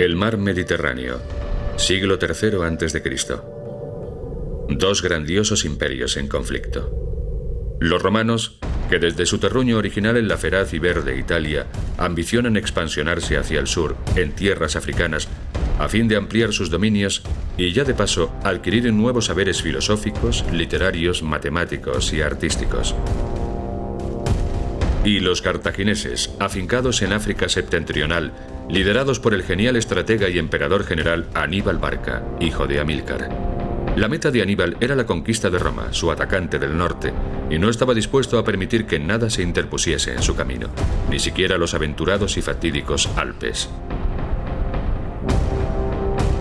El mar Mediterráneo, siglo III a.C. Dos grandiosos imperios en conflicto. Los romanos, que desde su terruño original en la feraz y verde Italia, ambicionan expansionarse hacia el sur, en tierras africanas, a fin de ampliar sus dominios y ya de paso adquirir nuevos saberes filosóficos, literarios, matemáticos y artísticos. Y los cartagineses, afincados en África septentrional, liderados por el genial estratega y emperador general Aníbal Barca, hijo de Amílcar. La meta de Aníbal era la conquista de Roma, su atacante del norte, y no estaba dispuesto a permitir que nada se interpusiese en su camino, ni siquiera los aventurados y fatídicos Alpes.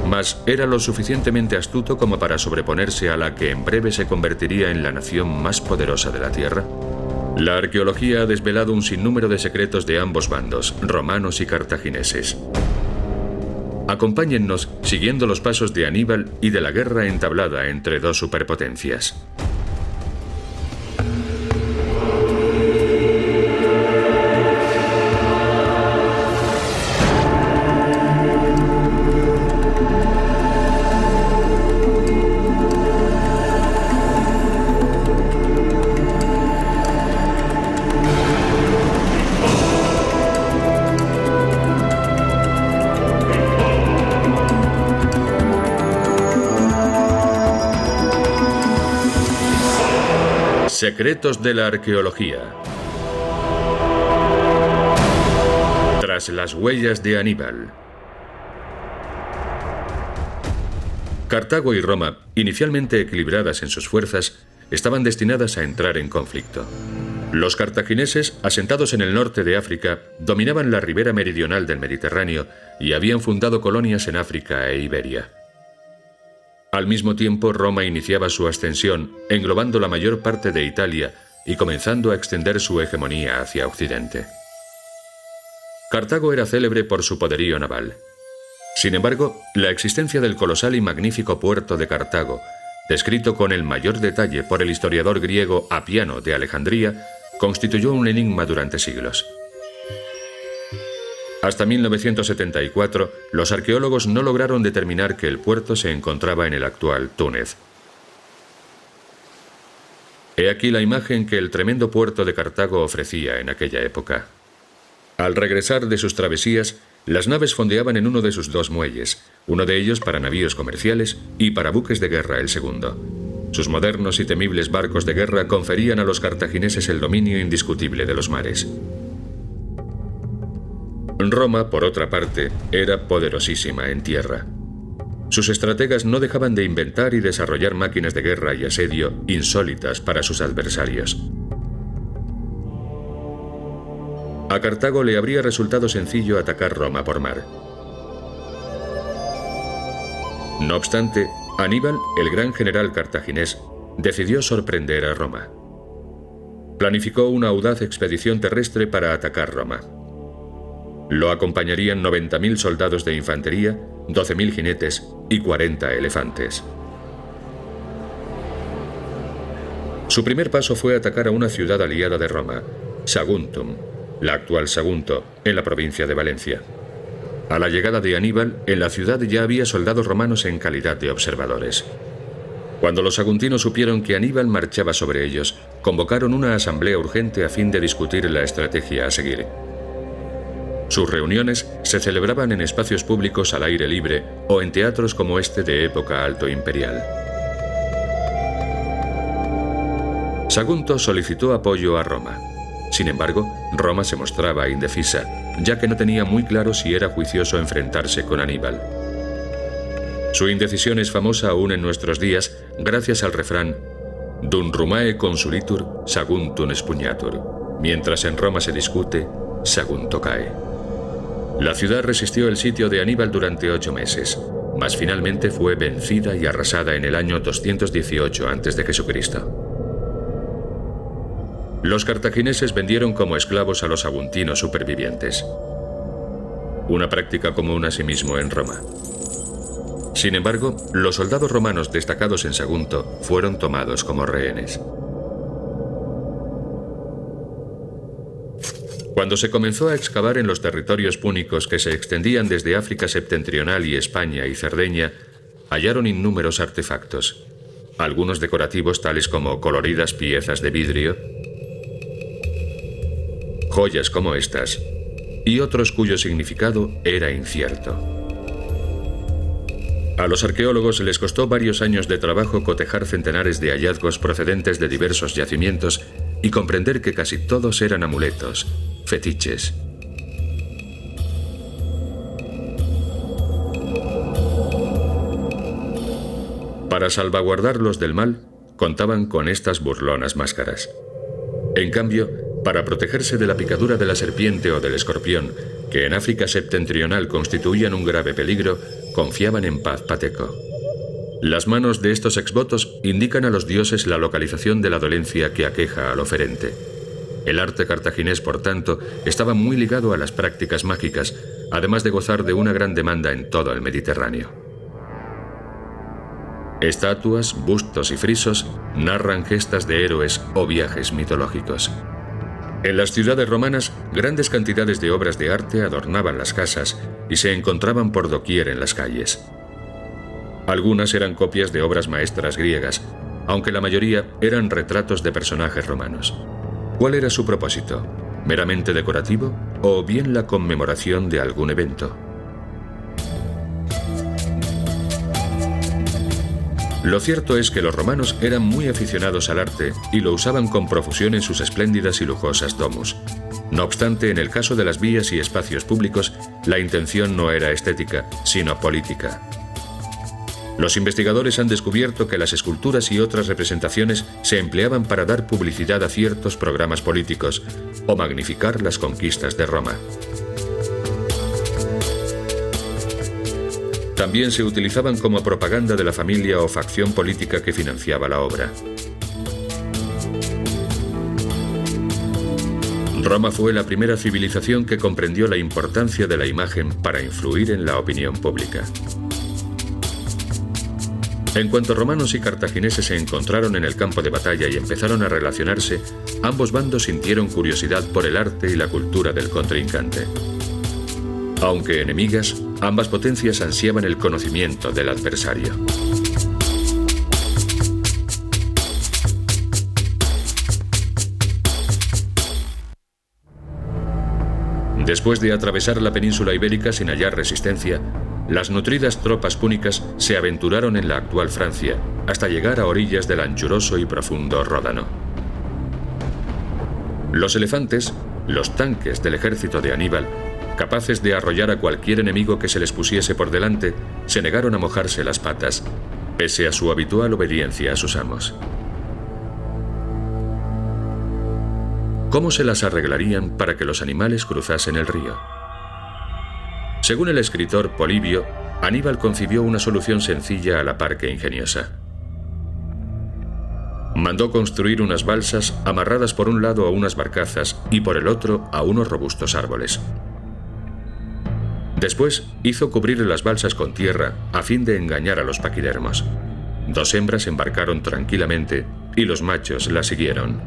Mas era lo suficientemente astuto como para sobreponerse a la que en breve se convertiría en la nación más poderosa de la tierra. La arqueología ha desvelado un sinnúmero de secretos de ambos bandos, romanos y cartagineses. Acompáñennos siguiendo los pasos de Aníbal y de la guerra entablada entre dos superpotencias. Secretos de la arqueología. Tras las huellas de Aníbal. Cartago y Roma, inicialmente equilibradas en sus fuerzas, estaban destinadas a entrar en conflicto. Los cartagineses, asentados en el norte de África, dominaban la ribera meridional del Mediterráneo y habían fundado colonias en África e Iberia. Al mismo tiempo, Roma iniciaba su ascensión, englobando la mayor parte de Italia y comenzando a extender su hegemonía hacia Occidente. Cartago era célebre por su poderío naval. Sin embargo, la existencia del colosal y magnífico puerto de Cartago, descrito con el mayor detalle por el historiador griego Apiano de Alejandría, constituyó un enigma durante siglos. Hasta 1974, los arqueólogos no lograron determinar que el puerto se encontraba en el actual Túnez. He aquí la imagen que el tremendo puerto de Cartago ofrecía en aquella época. Al regresar de sus travesías, las naves fondeaban en uno de sus dos muelles, uno de ellos para navíos comerciales y para buques de guerra el segundo. Sus modernos y temibles barcos de guerra conferían a los cartagineses el dominio indiscutible de los mares. Roma, por otra parte, era poderosísima en tierra. Sus estrategas no dejaban de inventar y desarrollar máquinas de guerra y asedio insólitas para sus adversarios. A Cartago le habría resultado sencillo atacar Roma por mar. No obstante, Aníbal, el gran general cartaginés, decidió sorprender a Roma. Planificó una audaz expedición terrestre para atacar Roma. Lo acompañarían 90.000 soldados de infantería, 12.000 jinetes y 40 elefantes. Su primer paso fue atacar a una ciudad aliada de Roma, Saguntum, la actual Sagunto, en la provincia de Valencia. A la llegada de Aníbal, en la ciudad ya había soldados romanos en calidad de observadores. Cuando los saguntinos supieron que Aníbal marchaba sobre ellos, convocaron una asamblea urgente a fin de discutir la estrategia a seguir. Sus reuniones se celebraban en espacios públicos al aire libre o en teatros como este de época alto imperial. Sagunto solicitó apoyo a Roma. Sin embargo, Roma se mostraba indecisa, ya que no tenía muy claro si era juicioso enfrentarse con Aníbal. Su indecisión es famosa aún en nuestros días gracias al refrán «Dum Romae consulitur, Saguntum expugnatur». Mientras en Roma se discute, Sagunto cae. La ciudad resistió el sitio de Aníbal durante 8 meses, mas finalmente fue vencida y arrasada en el año 218 a.C. Los cartagineses vendieron como esclavos a los saguntinos supervivientes, una práctica común asimismo en Roma. Sin embargo, los soldados romanos destacados en Sagunto fueron tomados como rehenes. Cuando se comenzó a excavar en los territorios púnicos que se extendían desde África septentrional y España y Cerdeña, hallaron innúmeros artefactos, algunos decorativos tales como coloridas piezas de vidrio, joyas como estas, y otros cuyo significado era incierto. A los arqueólogos les costó varios años de trabajo cotejar centenares de hallazgos procedentes de diversos yacimientos y comprender que casi todos eran amuletos, fetiches. Para salvaguardarlos del mal, contaban con estas burlonas máscaras. En cambio, para protegerse de la picadura de la serpiente o del escorpión, que en África septentrional constituían un grave peligro, confiaban en Paz-Pateco. Las manos de estos exvotos indican a los dioses la localización de la dolencia que aqueja al oferente. El arte cartaginés, por tanto, estaba muy ligado a las prácticas mágicas, además de gozar de una gran demanda en todo el Mediterráneo. Estatuas, bustos y frisos narran gestas de héroes o viajes mitológicos. En las ciudades romanas, grandes cantidades de obras de arte adornaban las casas y se encontraban por doquier en las calles. Algunas eran copias de obras maestras griegas, aunque la mayoría eran retratos de personajes romanos. ¿Cuál era su propósito? ¿Meramente decorativo o bien la conmemoración de algún evento? Lo cierto es que los romanos eran muy aficionados al arte y lo usaban con profusión en sus espléndidas y lujosas domus. No obstante, en el caso de las vías y espacios públicos, la intención no era estética, sino política. Los investigadores han descubierto que las esculturas y otras representaciones se empleaban para dar publicidad a ciertos programas políticos o magnificar las conquistas de Roma. También se utilizaban como propaganda de la familia o facción política que financiaba la obra. Roma fue la primera civilización que comprendió la importancia de la imagen para influir en la opinión pública. En cuanto romanos y cartagineses se encontraron en el campo de batalla y empezaron a relacionarse, ambos bandos sintieron curiosidad por el arte y la cultura del contrincante. Aunque enemigas, ambas potencias ansiaban el conocimiento del adversario. Después de atravesar la península ibérica sin hallar resistencia, las nutridas tropas púnicas se aventuraron en la actual Francia, hasta llegar a orillas del anchuroso y profundo Ródano. Los elefantes, los tanques del ejército de Aníbal, capaces de arrollar a cualquier enemigo que se les pusiese por delante, se negaron a mojarse las patas, pese a su habitual obediencia a sus amos. ¿Cómo se las arreglarían para que los animales cruzasen el río? Según el escritor Polibio, Aníbal concibió una solución sencilla a la par que ingeniosa. Mandó construir unas balsas amarradas por un lado a unas barcazas y por el otro a unos robustos árboles. Después hizo cubrir las balsas con tierra a fin de engañar a los paquidermos. 2 hembras embarcaron tranquilamente y los machos la siguieron.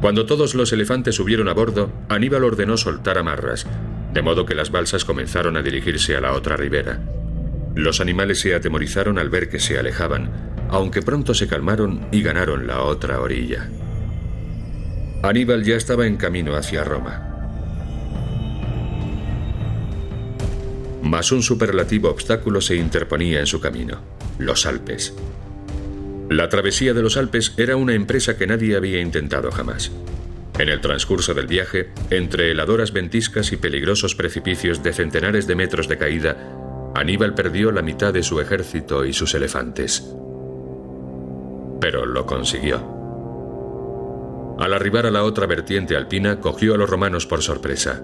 Cuando todos los elefantes subieron a bordo, Aníbal ordenó soltar amarras, de modo que las balsas comenzaron a dirigirse a la otra ribera. Los animales se atemorizaron al ver que se alejaban, aunque pronto se calmaron y ganaron la otra orilla. Aníbal ya estaba en camino hacia Roma. Mas un superlativo obstáculo se interponía en su camino: los Alpes. La travesía de los Alpes era una empresa que nadie había intentado jamás. En el transcurso del viaje, entre heladoras ventiscas y peligrosos precipicios de centenares de metros de caída, Aníbal perdió la mitad de su ejército y sus elefantes. Pero lo consiguió. Al arribar a la otra vertiente alpina, cogió a los romanos por sorpresa.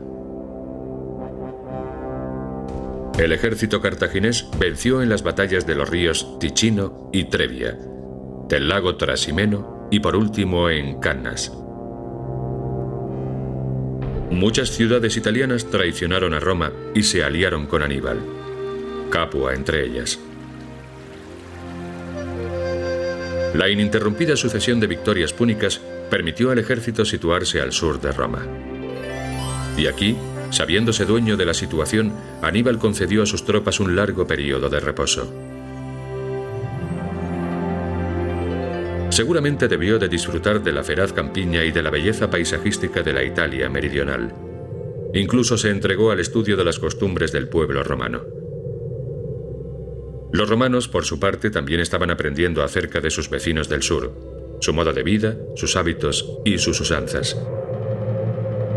El ejército cartaginés venció en las batallas de los ríos Ticino y Trebia, del lago Trasimeno y por último en Cannas. Muchas ciudades italianas traicionaron a Roma y se aliaron con Aníbal, Capua entre ellas. La ininterrumpida sucesión de victorias púnicas permitió al ejército situarse al sur de Roma. Y aquí, sabiéndose dueño de la situación, Aníbal concedió a sus tropas un largo periodo de reposo. Seguramente debió de disfrutar de la feraz campiña y de la belleza paisajística de la Italia meridional. Incluso se entregó al estudio de las costumbres del pueblo romano. Los romanos, por su parte, también estaban aprendiendo acerca de sus vecinos del sur, su modo de vida, sus hábitos y sus usanzas.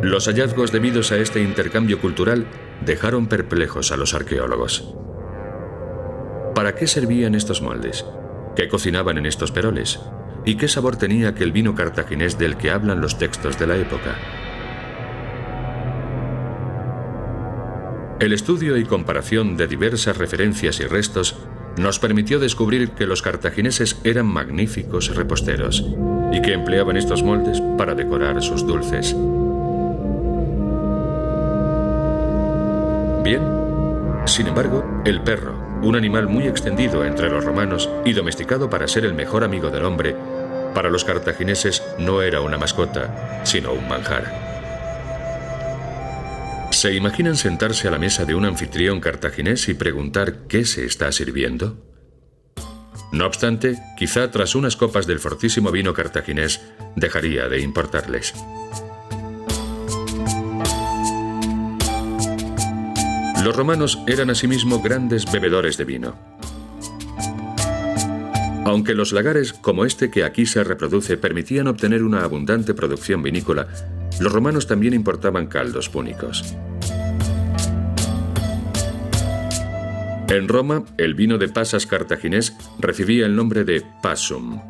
Los hallazgos debidos a este intercambio cultural dejaron perplejos a los arqueólogos. ¿Para qué servían estos moldes? ¿Qué cocinaban en estos peroles? ¿Y qué sabor tenía aquel vino cartaginés del que hablan los textos de la época? El estudio y comparación de diversas referencias y restos nos permitió descubrir que los cartagineses eran magníficos reposteros y que empleaban estos moldes para decorar sus dulces. Bien, sin embargo, el perro, un animal muy extendido entre los romanos y domesticado para ser el mejor amigo del hombre, para los cartagineses no era una mascota, sino un manjar. ¿Se imaginan sentarse a la mesa de un anfitrión cartaginés y preguntar qué se está sirviendo? No obstante, quizá tras unas copas del fortísimo vino cartaginés dejaría de importarles. Los romanos eran asimismo grandes bebedores de vino. Aunque los lagares, como este que aquí se reproduce, permitían obtener una abundante producción vinícola, los romanos también importaban caldos púnicos. En Roma, el vino de pasas cartaginés recibía el nombre de passum.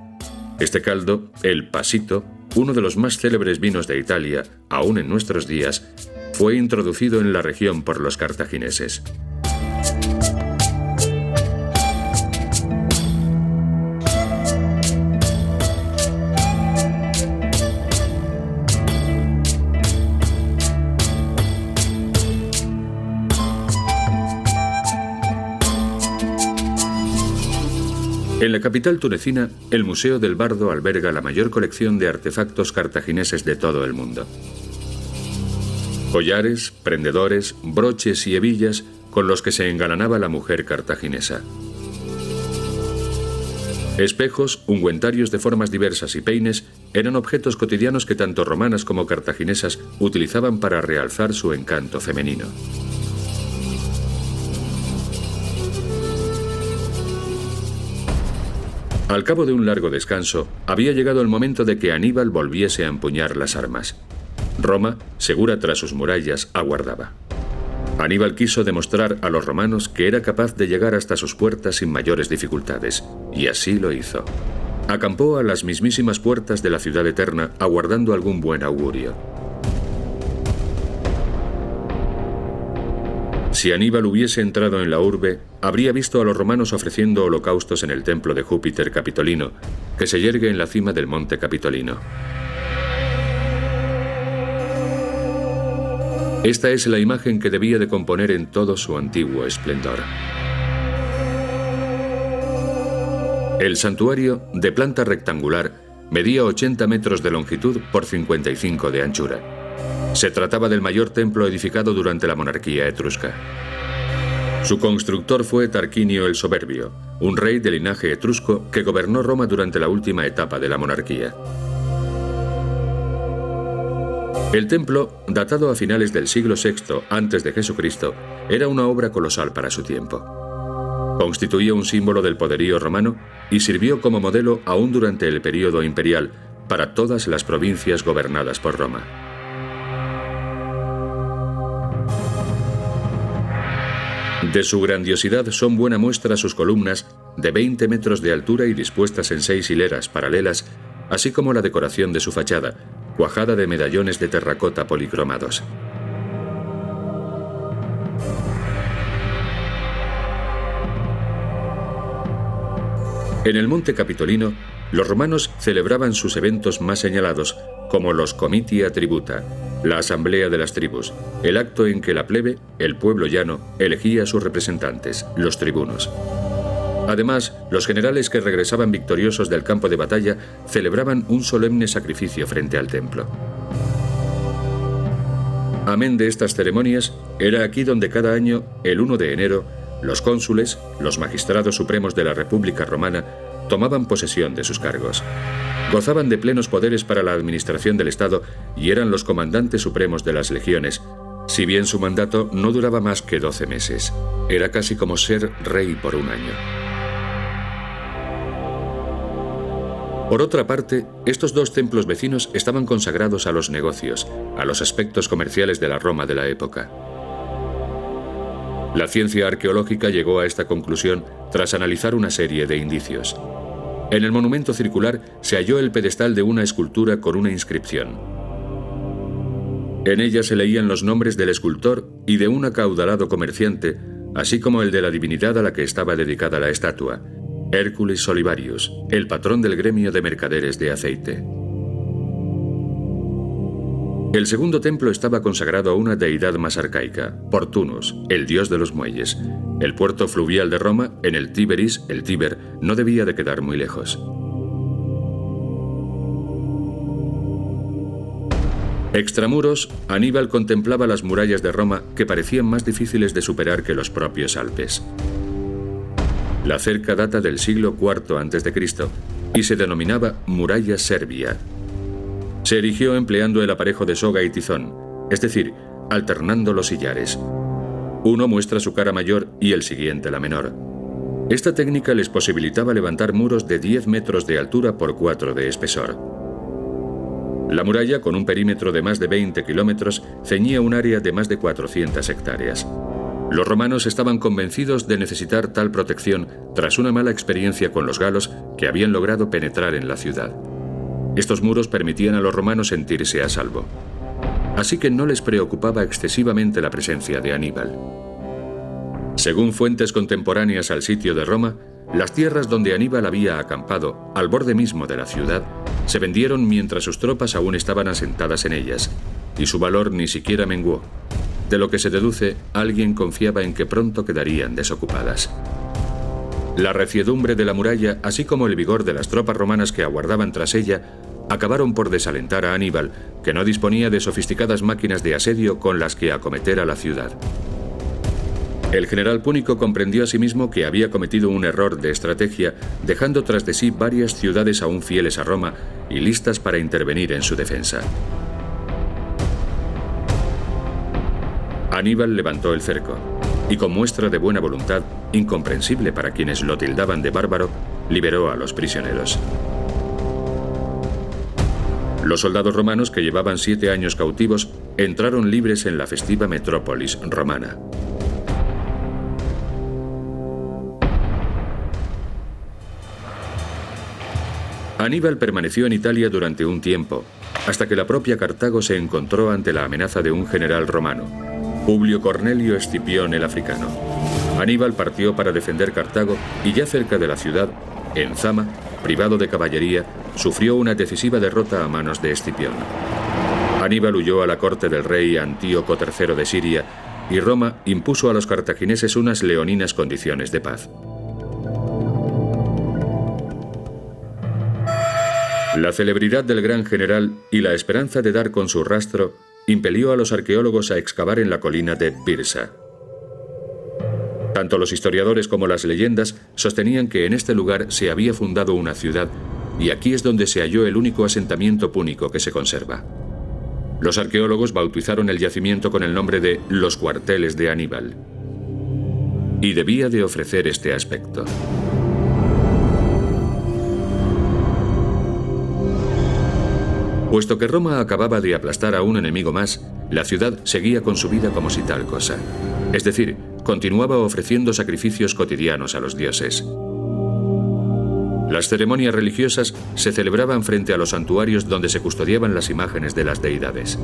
Este caldo, el pasito, uno de los más célebres vinos de Italia, aún en nuestros días, fue introducido en la región por los cartagineses. En la capital tunecina, el Museo del Bardo alberga la mayor colección de artefactos cartagineses de todo el mundo. Collares, prendedores, broches y hebillas con los que se engalanaba la mujer cartaginesa. Espejos, ungüentarios de formas diversas y peines eran objetos cotidianos que tanto romanas como cartaginesas utilizaban para realzar su encanto femenino. Al cabo de un largo descanso, había llegado el momento de que Aníbal volviese a empuñar las armas. Roma, segura tras sus murallas, aguardaba. Aníbal quiso demostrar a los romanos que era capaz de llegar hasta sus puertas sin mayores dificultades, y así lo hizo. Acampó a las mismísimas puertas de la ciudad eterna, aguardando algún buen augurio. Si Aníbal hubiese entrado en la urbe, habría visto a los romanos ofreciendo holocaustos en el templo de Júpiter Capitolino, que se yergue en la cima del monte Capitolino. Esta es la imagen que debía de componer en todo su antiguo esplendor. El santuario, de planta rectangular, medía 80 metros de longitud por 55 de anchura. Se trataba del mayor templo edificado durante la monarquía etrusca. Su constructor fue Tarquinio el Soberbio, un rey de linaje etrusco que gobernó Roma durante la última etapa de la monarquía. El templo, datado a finales del siglo VI antes de Jesucristo, era una obra colosal para su tiempo. Constituía un símbolo del poderío romano y sirvió como modelo aún durante el período imperial para todas las provincias gobernadas por Roma. De su grandiosidad son buena muestra sus columnas de 20 metros de altura y dispuestas en 6 hileras paralelas, así como la decoración de su fachada, cuajada de medallones de terracota policromados. En el monte Capitolino, los romanos celebraban sus eventos más señalados, como los comitia tributa, la asamblea de las tribus, el acto en que la plebe, el pueblo llano, elegía a sus representantes, los tribunos. Además, los generales que regresaban victoriosos del campo de batalla celebraban un solemne sacrificio frente al templo. Amén de estas ceremonias, era aquí donde cada año, el 1 de enero, los cónsules, los magistrados supremos de la República Romana, tomaban posesión de sus cargos. Gozaban de plenos poderes para la administración del Estado y eran los comandantes supremos de las legiones, si bien su mandato no duraba más que 12 meses. Era casi como ser rey por un año. Por otra parte, estos dos templos vecinos estaban consagrados a los negocios, a los aspectos comerciales de la Roma de la época. La ciencia arqueológica llegó a esta conclusión tras analizar una serie de indicios. En el monumento circular se halló el pedestal de una escultura con una inscripción. En ella se leían los nombres del escultor y de un acaudalado comerciante, así como el de la divinidad a la que estaba dedicada la estatua, Hércules Solivarius, el patrón del gremio de mercaderes de aceite. El segundo templo estaba consagrado a una deidad más arcaica, Portunus, el dios de los muelles. El puerto fluvial de Roma, en el Tiberis, el Tíber, no debía de quedar muy lejos. Extramuros, Aníbal contemplaba las murallas de Roma que parecían más difíciles de superar que los propios Alpes. La cerca data del siglo IV a.C. y se denominaba Muralla Serbia. Se erigió empleando el aparejo de soga y tizón, es decir, alternando los sillares. Uno muestra su cara mayor y el siguiente la menor. Esta técnica les posibilitaba levantar muros de 10 metros de altura por 4 de espesor. La muralla, con un perímetro de más de 20 kilómetros, ceñía un área de más de 400 hectáreas. Los romanos estaban convencidos de necesitar tal protección tras una mala experiencia con los galos que habían logrado penetrar en la ciudad. Estos muros permitían a los romanos sentirse a salvo. Así que no les preocupaba excesivamente la presencia de Aníbal. Según fuentes contemporáneas al sitio de Roma, las tierras donde Aníbal había acampado, al borde mismo de la ciudad, se vendieron mientras sus tropas aún estaban asentadas en ellas, y su valor ni siquiera menguó. De lo que se deduce, alguien confiaba en que pronto quedarían desocupadas. La reciedumbre de la muralla, así como el vigor de las tropas romanas que aguardaban tras ella, acabaron por desalentar a Aníbal, que no disponía de sofisticadas máquinas de asedio con las que acometer a la ciudad. El general púnico comprendió asimismo que había cometido un error de estrategia, dejando tras de sí varias ciudades aún fieles a Roma y listas para intervenir en su defensa. Aníbal levantó el cerco y, con muestra de buena voluntad, incomprensible para quienes lo tildaban de bárbaro, liberó a los prisioneros. Los soldados romanos, que llevaban 7 años cautivos, entraron libres en la festiva metrópolis romana. Aníbal permaneció en Italia durante un tiempo, hasta que la propia Cartago se encontró ante la amenaza de un general romano, Publio Cornelio Escipión el Africano. Aníbal partió para defender Cartago y ya cerca de la ciudad, en Zama, privado de caballería, sufrió una decisiva derrota a manos de Escipión. Aníbal huyó a la corte del rey Antíoco III de Siria y Roma impuso a los cartagineses unas leoninas condiciones de paz. La celebridad del gran general y la esperanza de dar con su rastro impelió a los arqueólogos a excavar en la colina de Byrsa. Tanto los historiadores como las leyendas sostenían que en este lugar se había fundado una ciudad, y aquí es donde se halló el único asentamiento púnico que se conserva. Los arqueólogos bautizaron el yacimiento con el nombre de Los Cuarteles de Aníbal. Y debía de ofrecer este aspecto. Puesto que Roma acababa de aplastar a un enemigo más, la ciudad seguía con su vida como si tal cosa. Es decir, continuaba ofreciendo sacrificios cotidianos a los dioses. Las ceremonias religiosas se celebraban frente a los santuarios donde se custodiaban las imágenes de las deidades.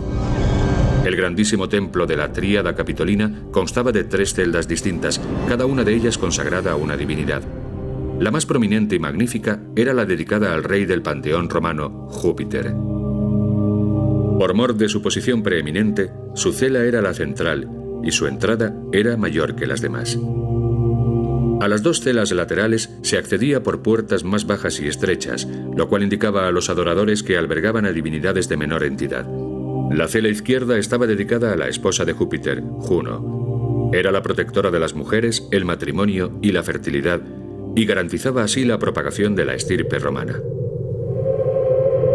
El grandísimo templo de la Tríada Capitolina constaba de 3 celdas distintas, cada una de ellas consagrada a una divinidad. La más prominente y magnífica era la dedicada al rey del panteón romano, Júpiter. Por mor de su posición preeminente, su cela era la central y su entrada era mayor que las demás. A las dos celas laterales se accedía por puertas más bajas y estrechas, lo cual indicaba a los adoradores que albergaban a divinidades de menor entidad. La cela izquierda estaba dedicada a la esposa de Júpiter, Juno. Era la protectora de las mujeres, el matrimonio y la fertilidad, y garantizaba así la propagación de la estirpe romana.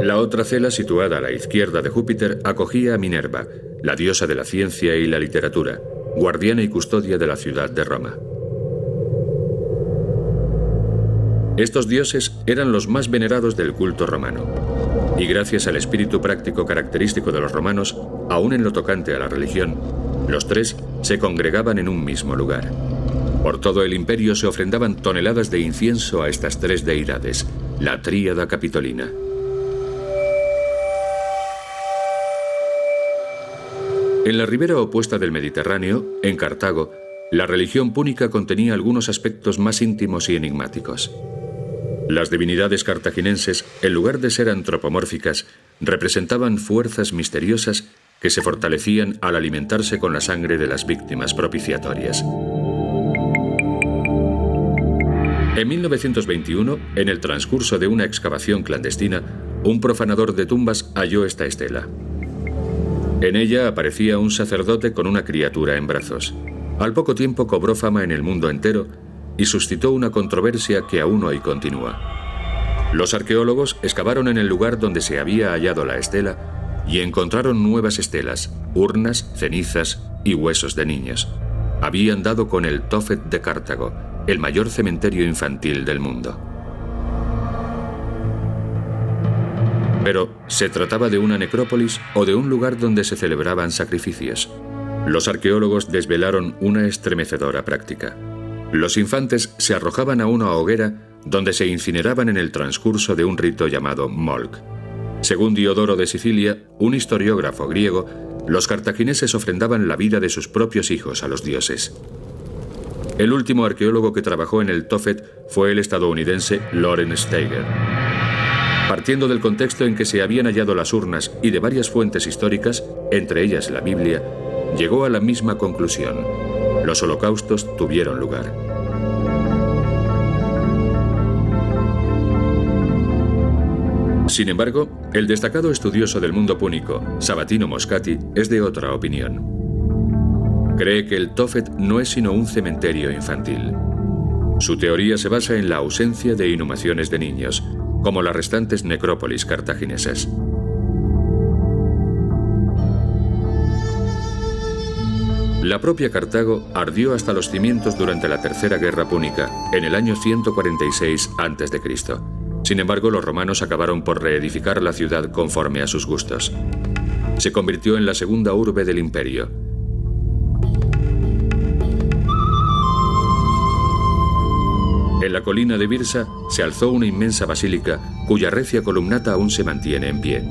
La otra cela, situada a la izquierda de Júpiter, acogía a Minerva, la diosa de la ciencia y la literatura, guardiana y custodia de la ciudad de Roma. Estos dioses eran los más venerados del culto romano, y gracias al espíritu práctico característico de los romanos, aún en lo tocante a la religión, los tres se congregaban en un mismo lugar. Por todo el imperio se ofrendaban toneladas de incienso a estas tres deidades, la tríada capitolina. En la ribera opuesta del Mediterráneo, en Cartago, la religión púnica contenía algunos aspectos más íntimos y enigmáticos. Las divinidades cartaginenses, en lugar de ser antropomórficas, representaban fuerzas misteriosas que se fortalecían al alimentarse con la sangre de las víctimas propiciatorias. En 1921, en el transcurso de una excavación clandestina, un profanador de tumbas halló esta estela. En ella aparecía un sacerdote con una criatura en brazos. Al poco tiempo cobró fama en el mundo entero y suscitó una controversia que aún hoy continúa. Los arqueólogos excavaron en el lugar donde se había hallado la estela y encontraron nuevas estelas, urnas, cenizas y huesos de niños. Habían dado con el Tophet de Cartago, el mayor cementerio infantil del mundo. Pero, ¿se trataba de una necrópolis o de un lugar donde se celebraban sacrificios? Los arqueólogos desvelaron una estremecedora práctica. Los infantes se arrojaban a una hoguera donde se incineraban en el transcurso de un rito llamado molk. Según Diodoro de Sicilia, un historiógrafo griego, los cartagineses ofrendaban la vida de sus propios hijos a los dioses. El último arqueólogo que trabajó en el Tophet fue el estadounidense Lawrence Steiger. Partiendo del contexto en que se habían hallado las urnas y de varias fuentes históricas, entre ellas la Biblia, llegó a la misma conclusión: los holocaustos tuvieron lugar. Sin embargo, el destacado estudioso del mundo púnico, Sabatino Moscati, es de otra opinión. Cree que el Tophet no es sino un cementerio infantil. Su teoría se basa en la ausencia de inhumaciones de niños, como las restantes necrópolis cartaginesas. La propia Cartago ardió hasta los cimientos durante la Tercera Guerra Púnica, en el año 146 a.C. Sin embargo, los romanos acabaron por reedificar la ciudad conforme a sus gustos. Se convirtió en la segunda urbe del imperio. En la colina de Birsa se alzó una inmensa basílica cuya recia columnata aún se mantiene en pie.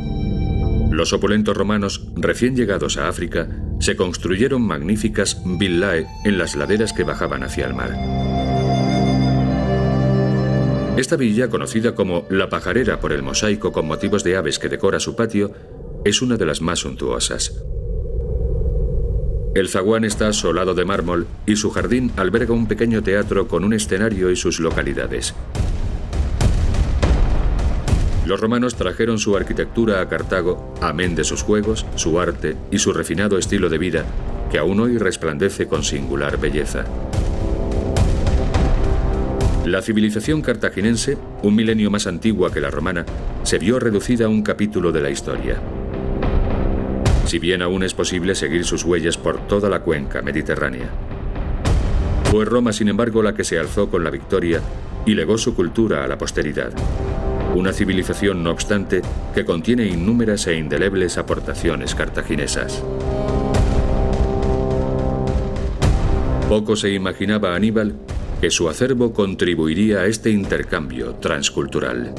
Los opulentos romanos, recién llegados a África, se construyeron magníficas villae en las laderas que bajaban hacia el mar. Esta villa, conocida como La Pajarera por el mosaico con motivos de aves que decora su patio, es una de las más suntuosas. El zaguán está asolado de mármol y su jardín alberga un pequeño teatro con un escenario y sus localidades. Los romanos trajeron su arquitectura a Cartago, amén de sus juegos, su arte y su refinado estilo de vida, que aún hoy resplandece con singular belleza. La civilización cartaginense, un milenio más antigua que la romana, se vio reducida a un capítulo de la historia. Si bien aún es posible seguir sus huellas por toda la cuenca mediterránea. Fue Roma, sin embargo, la que se alzó con la victoria y legó su cultura a la posteridad. Una civilización, no obstante, que contiene innúmeras e indelebles aportaciones cartaginesas. Poco se imaginaba Aníbal que su acervo contribuiría a este intercambio transcultural.